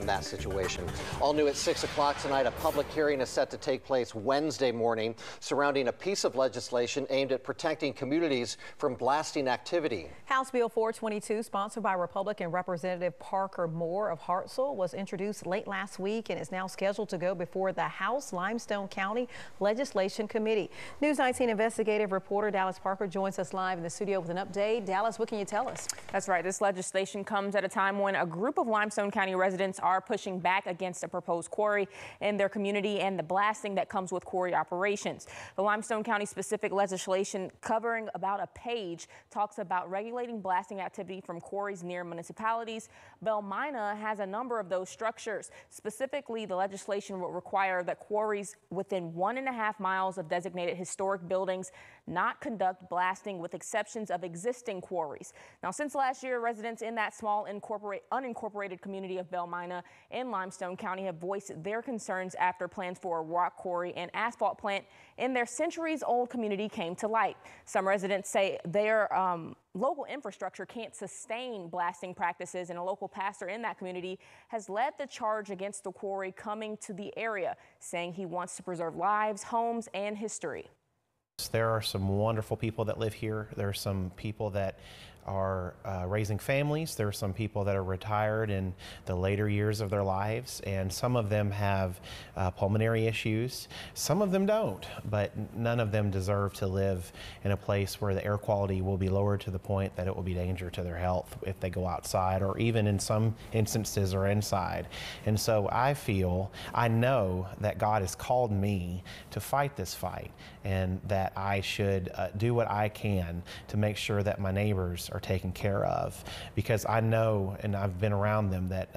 in that situation. All new at 6 o'clock tonight, a public hearing is set to take place Wednesday morning surrounding a piece of legislation aimed at protecting communities from blasting activity. House Bill 422, sponsored by Republican Representative Parker Moore of Hartselle, was introduced late last week and is now scheduled to go before the House Limestone County Legislation Committee. News 19 investigative reporter Dallas Parker joins us live in the studio with an update. Dallas, what can you tell us? That's right. This legislation comes at a time when a group of Limestone County residents are pushing back against a proposed quarry in their community and the blasting that comes with quarry operations. The Limestone County specific legislation, covering about a page, talks about regulating blasting activity from quarries near municipalities. Belmina has a number of those structures. Specifically, the legislation will require that quarries within 1.5 miles of designated historic buildings not conduct blasting, with exceptions of existing quarries. Now, since last year, residents in that small unincorporated community of Belmina in Limestone County have voiced their concerns after plans for a rock quarry and asphalt plant in their centuries-old community came to light. Some residents say their local infrastructure can't sustain blasting practices, and a local pastor in that community has led the charge against the quarry coming to the area, saying he wants to preserve lives, homes, and history. There are some wonderful people that live here. There are some people that are raising families. There are some people that are retired in the later years of their lives, and some of them have pulmonary issues. Some of them don't, but none of them deserve to live in a place where the air quality will be lowered to the point that it will be danger to their health if they go outside, or even in some instances are inside. And so I know that God has called me to fight this fight, and that I should do what I can to make sure that my neighbors are taken care of, because I know, and I've been around them, that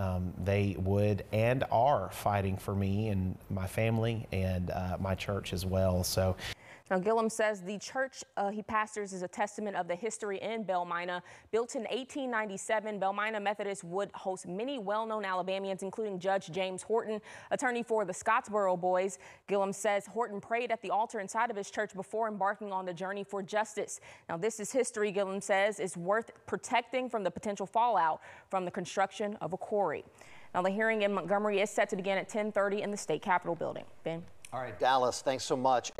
they would and are fighting for me and my family and my church as well. So. Now, Gillum says the church he pastors is a testament of the history in Belmina. Built in 1897, Belmina Methodist would host many well-known Alabamians, including Judge James Horton, attorney for the Scottsboro Boys. Gillum says Horton prayed at the altar inside of his church before embarking on the journey for justice. Now, this is history, Gillum says, is worth protecting from the potential fallout from the construction of a quarry. Now, the hearing in Montgomery is set to begin at 10:30 in the state capitol building. Ben? All right, Dallas, thanks so much.